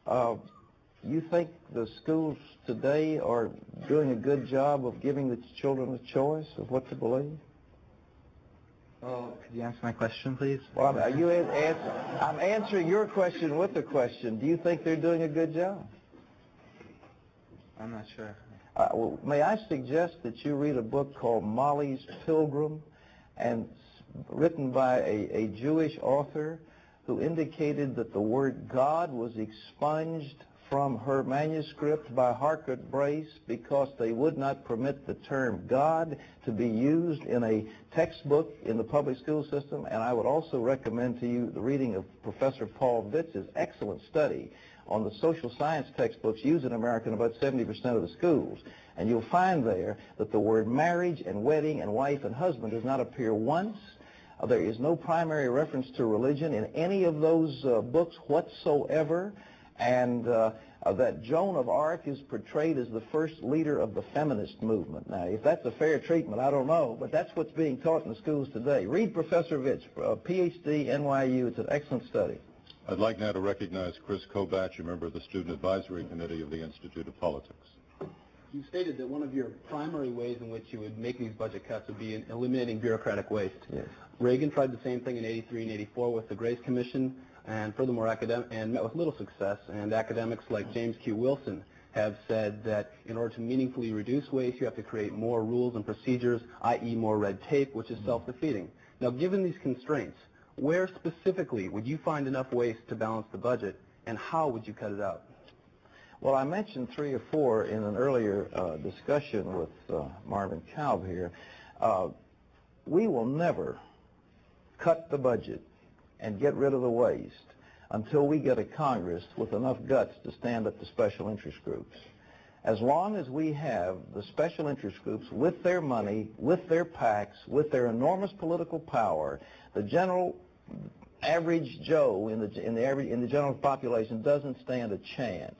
[SPEAKER 4] You think the schools today are doing a good job of giving the children a choice of what to believe?
[SPEAKER 6] Well, could you answer my question, please?
[SPEAKER 4] Well, I'm answering your question with a question. Do you think they're doing a good job?
[SPEAKER 6] I'm not sure.
[SPEAKER 4] Well, may I suggest that you read a book called Molly's Pilgrim, and written by a Jewish author who indicated that the word God was expunged from her manuscript by Harcourt Brace because they would not permit the term God to be used in a textbook in the public school system. And I would also recommend to you the reading of Professor Paul Vitz's excellent study on the social science textbooks used in America in about 70% of the schools. And you'll find there that the word marriage and wedding and wife and husband does not appear once. There is no primary reference to religion in any of those books whatsoever. And that Joan of Arc is portrayed as the first leader of the feminist movement. Now, if that's a fair treatment, I don't know, but that's what's being taught in the schools today. Read Professor Vitz, PhD, NYU. It's an excellent study.
[SPEAKER 1] I'd like now to recognize Chris Kobach, a member of the Student Advisory Committee of the Institute of Politics.
[SPEAKER 8] You stated that one of your primary ways in which you would make these budget cuts would be in eliminating bureaucratic waste.
[SPEAKER 4] Yes.
[SPEAKER 8] Reagan tried the same thing in 83 and 84 with the Grace Commission, and furthermore, and met with little success. And academics like James Q. Wilson have said that in order to meaningfully reduce waste, you have to create more rules and procedures, i.e. more red tape, which is self-defeating. Now, given these constraints, where specifically would you find enough waste to balance the budget, and how would you cut it out?
[SPEAKER 4] Well, I mentioned 3 or 4 in an earlier discussion with Marvin Kalb here. We will never cut the budget and get rid of the waste until we get a Congress with enough guts to stand up to special interest groups. As long as we have the special interest groups with their money, with their PACs, with their enormous political power, the general average Joe in the general population doesn't stand a chance.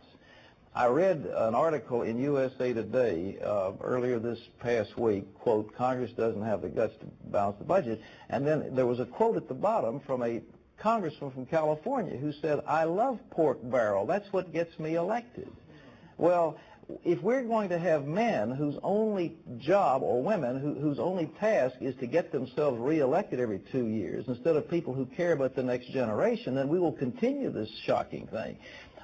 [SPEAKER 4] I read an article in USA Today earlier this past week, quote, Congress doesn't have the guts to balance the budget, and then there was a quote at the bottom from a congressman from California who said, I love pork barrel, that's what gets me elected. Well, if we're going to have men whose only job, or women whose only task is to get themselves reelected every 2 years instead of people who care about the next generation, then we will continue this shocking thing.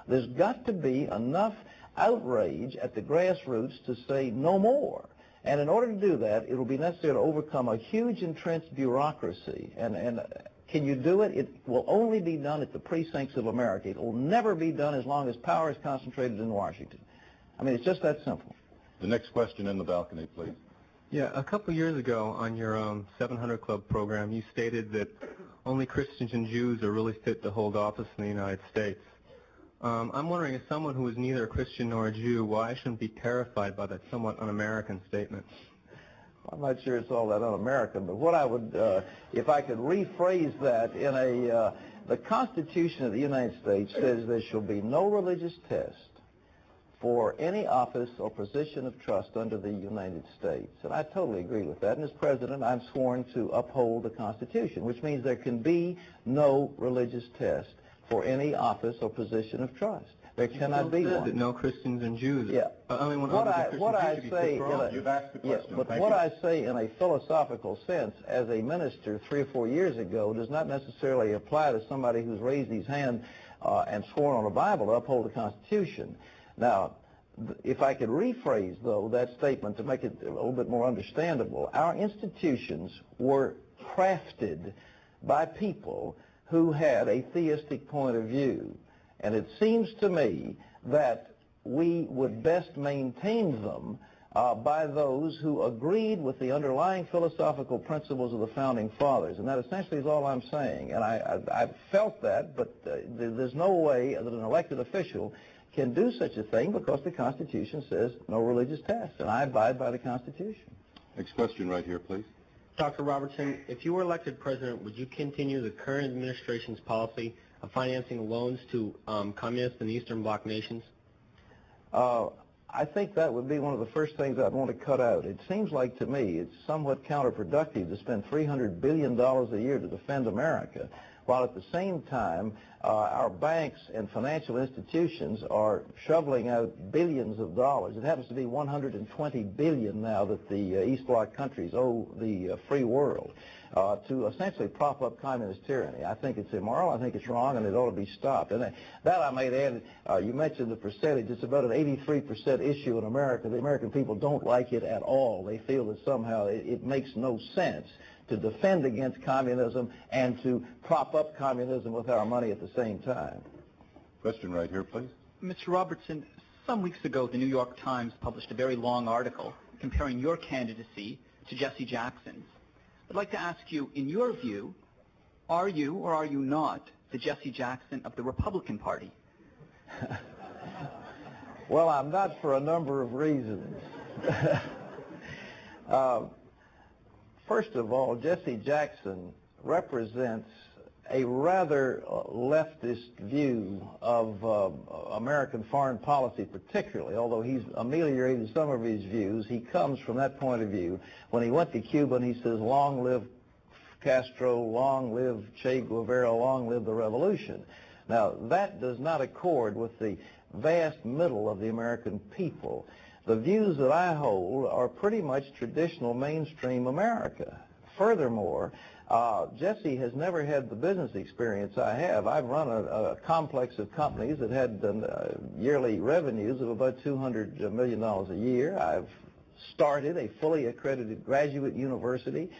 [SPEAKER 4] There's got to be enough outrage at the grassroots to say no more. And in order to do that, it will be necessary to overcome a huge entrenched bureaucracy. And can you do it? It will only be done at the precincts of America. It will never be done as long as power is concentrated in Washington. I mean, it's just that simple.
[SPEAKER 1] The next question in the balcony, please.
[SPEAKER 9] Yeah, a couple years ago on your 700 Club program, you stated that only Christians and Jews are really fit to hold office in the United States. I'm wondering, as someone who is neither a Christian nor a Jew, why I shouldn't be terrified by that somewhat un-American statement?
[SPEAKER 4] I'm not sure it's all that un-American, but what I would, if I could rephrase that in the Constitution of the United States says there shall be no religious test for any office or position of trust under the United States. And I totally agree with that. And as president, I'm sworn to uphold the Constitution, which means there can be no religious test for any office or position of trust. There cannot be one.
[SPEAKER 9] That no Christians and Jews.
[SPEAKER 4] Yeah.
[SPEAKER 9] I mean,
[SPEAKER 4] what I say,
[SPEAKER 1] You've asked the question.
[SPEAKER 4] but what I say in a philosophical sense as a minister 3 or 4 years ago does not necessarily apply to somebody who's raised his hand and sworn on the Bible to uphold the Constitution. Now, if I could rephrase, though, that statement to make it a little bit more understandable, our institutions were crafted by people who had a theistic point of view. And it seems to me that we would best maintain them by those who agreed with the underlying philosophical principles of the Founding Fathers. And that essentially is all I'm saying. And I've felt that, but there's no way that an elected official can do such a thing because the Constitution says no religious test. And I abide by the Constitution.
[SPEAKER 1] Next question right here, please.
[SPEAKER 10] Dr. Robertson, if you were elected president, would you continue the current administration's policy of financing loans to communist and Eastern Bloc nations?
[SPEAKER 4] I think that would be one of the first things I'd want to cut out. It seems like to me it's somewhat counterproductive to spend $300 billion a year to defend America, while at the same time our banks and financial institutions are shoveling out billions of dollars. It happens to be $120 billion now that the East Bloc countries owe the free world to essentially prop up communist tyranny. I think it's immoral, I think it's wrong, and it ought to be stopped. And that I might add, you mentioned the percentage. It's about an 83% issue in America. The American people don't like it at all. They feel that somehow it makes no sense to defend against communism and to prop up communism with our money at the same time.
[SPEAKER 1] Question right here, please.
[SPEAKER 11] Mr. Robertson, some weeks ago, the New York Times published a very long article comparing your candidacy to Jesse Jackson's. I'd like to ask you, in your view, are you or are you not the Jesse Jackson of the Republican Party?
[SPEAKER 4] Well, I'm not for a number of reasons. First of all, Jesse Jackson represents a rather leftist view of American foreign policy particularly. Although he's ameliorated some of his views, he comes from that point of view. When he went to Cuba, he says, long live Castro, long live Che Guevara, long live the revolution. Now, that does not accord with the vast middle of the American people. The views that I hold are pretty much traditional mainstream America. Furthermore, Jesse has never had the business experience I have. I've run a complex of companies that had yearly revenues of about $200 million a year. I've started a fully accredited graduate university,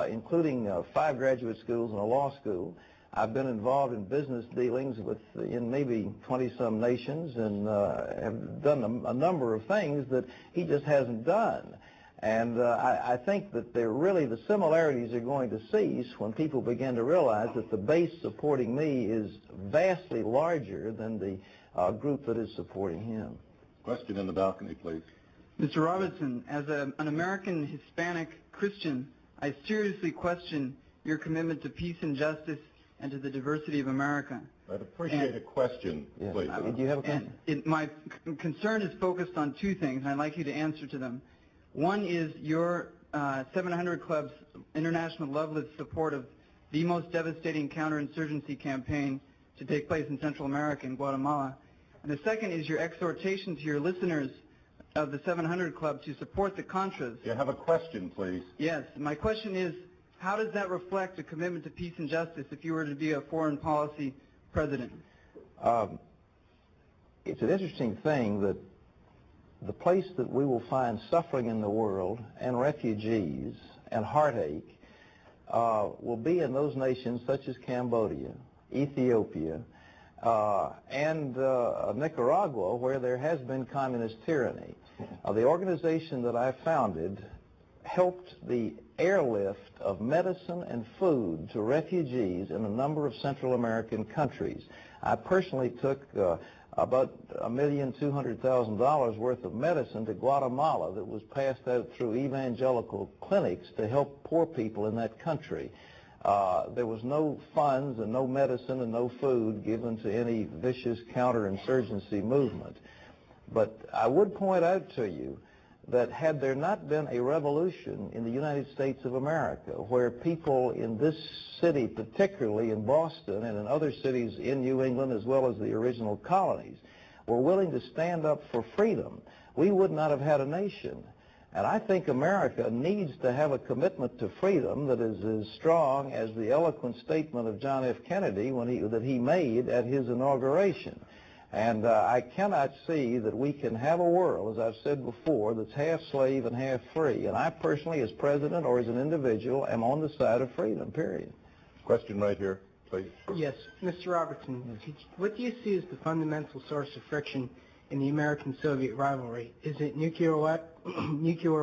[SPEAKER 4] including 5 graduate schools and a law school. I've been involved in business dealings in maybe 20-some nations and have done a number of things that he just hasn't done. And I think that the similarities are going to cease when people begin to realize that the base supporting me is vastly larger than the group that is supporting him.
[SPEAKER 1] Question in the balcony, please.
[SPEAKER 6] Mr. Robertson, as an American Hispanic Christian, I seriously question your commitment to peace and justice and to the diversity of America.
[SPEAKER 1] I'd appreciate a question, please.
[SPEAKER 4] Do you have a question?
[SPEAKER 12] My concern is focused on two things, and I'd like you to answer to them. One is your 700 Club's international level support of the most devastating counterinsurgency campaign to take place in Central America and Guatemala. And the second is your exhortation to your listeners of the 700 Club to support the Contras.
[SPEAKER 1] You have a question, please.
[SPEAKER 12] Yes. My question is, how does that reflect a commitment to peace and justice if you were to be a foreign policy president?
[SPEAKER 4] It's an interesting thing that the place that we will find suffering in the world and refugees and heartache will be in those nations such as Cambodia, Ethiopia, and Nicaragua, where there has been communist tyranny. The organization that I founded helped the airlift of medicine and food to refugees in a number of Central American countries. I personally took about $1,200,000 worth of medicine to Guatemala that was passed out through evangelical clinics to help poor people in that country. There was no funds and no medicine and no food given to any vicious counterinsurgency movement. But I would point out to you that had there not been a revolution in the United States of America, where people in this city, particularly in Boston and in other cities in New England as well as the original colonies, were willing to stand up for freedom, we would not have had a nation. And I think America needs to have a commitment to freedom that is as strong as the eloquent statement of John F. Kennedy that he made at his inauguration. And I cannot see that we can have a world, as I've said before, that's half slave and half free. And I personally, as president or as an individual, am on the side of freedom, period.
[SPEAKER 1] Question right here, please.
[SPEAKER 13] Yes. Mr. Robertson, what do you see as the fundamental source of friction in the American-Soviet rivalry? Is it nuclear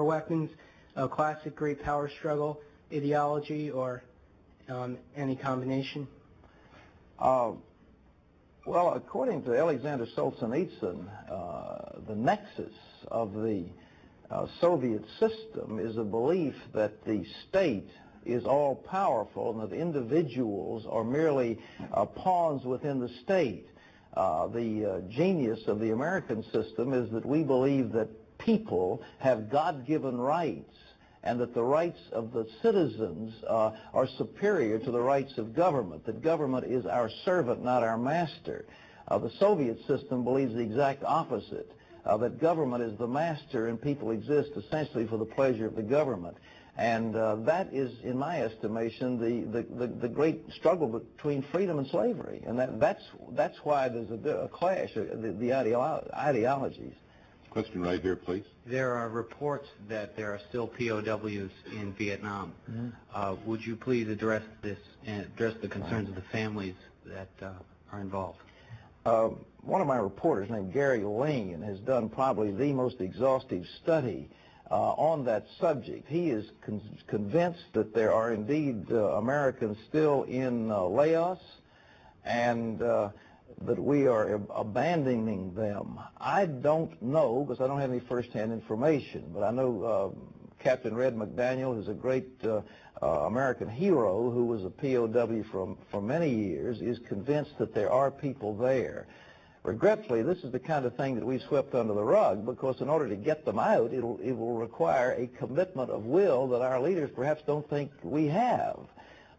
[SPEAKER 13] weapons, a classic great power struggle, ideology, or any combination?
[SPEAKER 4] Well, according to Alexander Solzhenitsyn, the nexus of the Soviet system is a belief that the state is all-powerful and that individuals are merely pawns within the state. The genius of the American system is that we believe that people have God-given rights and that the rights of the citizens are superior to the rights of government, that government is our servant, not our master. The Soviet system believes the exact opposite, that government is the master and people exist essentially for the pleasure of the government. And that is, in my estimation, the great struggle between freedom and slavery. And that's why there's a clash of the ideologies.
[SPEAKER 1] Question right here, please.
[SPEAKER 14] There are reports that there are still POWs in Vietnam. Mm-hmm. Would you please address this and address the concerns of the families that are involved?
[SPEAKER 4] One of my reporters named Gary Lane has done probably the most exhaustive study on that subject. He is convinced that there are indeed Americans still in Laos and that we are abandoning them. I don't know because I don't have any first-hand information, but I know Captain Red McDaniel, who's a great American hero who was a POW for many years, is convinced that there are people there. Regretfully, this is the kind of thing that we swept under the rug because in order to get them out, it will require a commitment of will that our leaders perhaps don't think we have.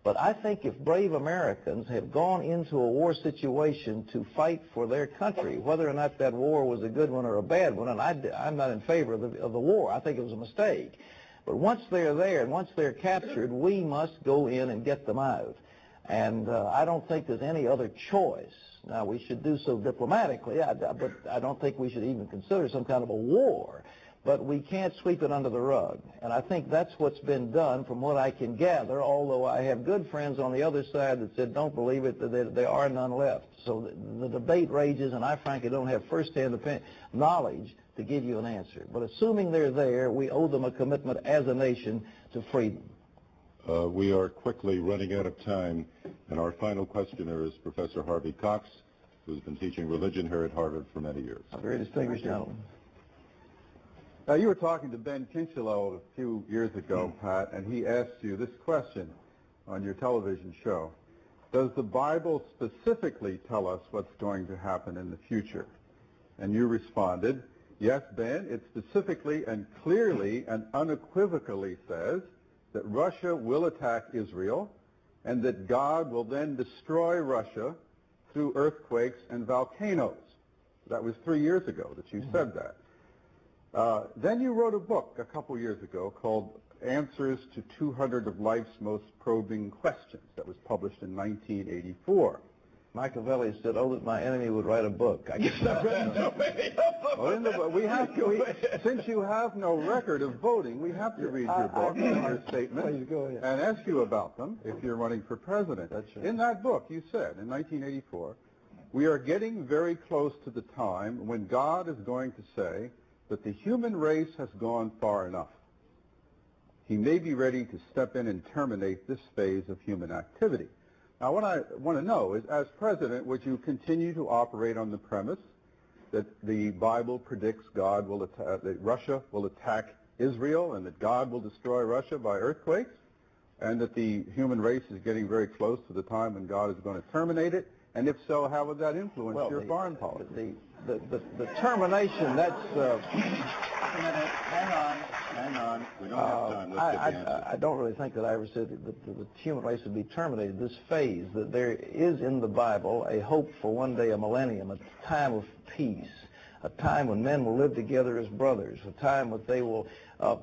[SPEAKER 4] But I think if brave Americans have gone into a war situation to fight for their country, whether or not that war was a good one or a bad one, and I'm not in favor of the war. I think it was a mistake. But once they're there and once they're captured, we must go in and get them out. And I don't think there's any other choice. Now, we should do so diplomatically, but I don't think we should even consider some kind of a war. But we can't sweep it under the rug. And I think that's what's been done from what I can gather, although I have good friends on the other side that said, don't believe it, that there are none left. So the debate rages, and I frankly don't have first-hand knowledge to give you an answer. But assuming they're there, we owe them a commitment as a nation to freedom.
[SPEAKER 1] We are quickly running out of time, and our final questioner is Professor Harvey Cox, who's been teaching religion here at Harvard for many years.
[SPEAKER 4] A very distinguished gentleman.
[SPEAKER 15] You were talking to Ben Kinchelow a few years ago, Pat, and he asked you this question on your television show. does the Bible specifically tell us what's going to happen in the future? And you responded, yes, Ben, it specifically and clearly and unequivocally says that Russia will attack Israel and that God will then destroy Russia through earthquakes and volcanoes. That was 3 years ago that you said that. Then you wrote a book a couple years ago called Answers to 200 of Life's Most Probing Questions that was published in 1984.
[SPEAKER 4] Machiavelli said, oh, that my enemy would write a book. I guess I've written so many of them.
[SPEAKER 15] Since you have no record of voting, we have to read your book and your statement and ask you about them if you're running for president.
[SPEAKER 4] That's right.
[SPEAKER 15] In that book, you said, in 1984, we are getting very close to the time when God is going to say that the human race has gone far enough. He may be ready to step in and terminate this phase of human activity. Now, what I want to know is, as president, would you continue to operate on the premise that the Bible predicts that Russia will attack Israel and that God will destroy Russia by earthquakes, and that the human race is getting very close to the time when God is going to terminate it? And if so, how would that influence your foreign policy?
[SPEAKER 4] The termination, that's...
[SPEAKER 1] Hang on. We don't have time. Let's get the answer.
[SPEAKER 4] I don't really think that I ever said that the human race would be terminated. This phase, that there is in the Bible a hope for one day, a millennium, a time of peace, a time when men will live together as brothers, a time when they will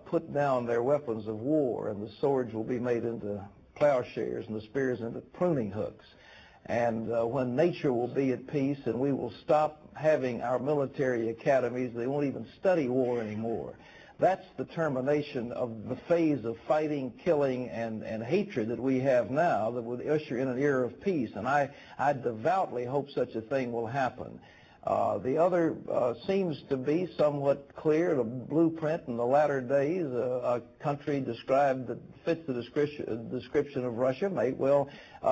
[SPEAKER 4] put down their weapons of war, and the swords will be made into plowshares and the spears into pruning hooks. And when nature will be at peace and we will stop having our military academies, they won't even study war anymore. That's the termination of the phase of fighting, killing, and hatred that we have now that would usher in an era of peace. And I devoutly hope such a thing will happen. The other seems to be somewhat clear. The blueprint in the latter days, a country described that fits the description of Russia may well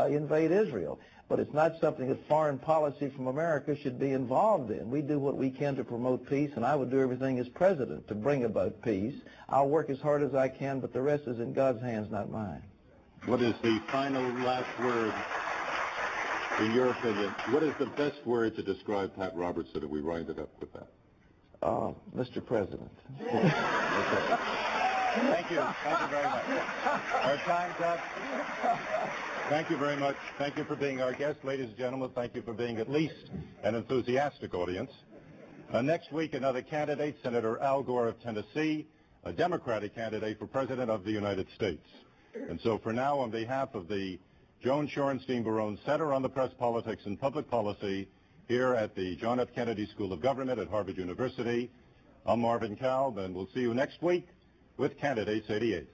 [SPEAKER 4] invade Israel. But it's not something that foreign policy from America should be involved in. We do what we can to promote peace, and I would do everything as president to bring about peace. I'll work as hard as I can, but the rest is in God's hands, not mine.
[SPEAKER 1] What is the final last word, in your opinion? What is the best word to describe Pat Robertson if we wind it up with that?
[SPEAKER 4] Mr. President.
[SPEAKER 1] Thank you. Thank you very much. Our time's up. Thank you very much. Thank you for being our guest. Ladies and gentlemen, thank you for being at least an enthusiastic audience. Next week, another candidate, Senator Al Gore of Tennessee, a Democratic candidate for President of the United States. And so for now, on behalf of the Joan Shorenstein Barone Center on the Press, Politics, and Public Policy here at the John F. Kennedy School of Government at Harvard University, I'm Marvin Kalb, and we'll see you next week with Candidates 88.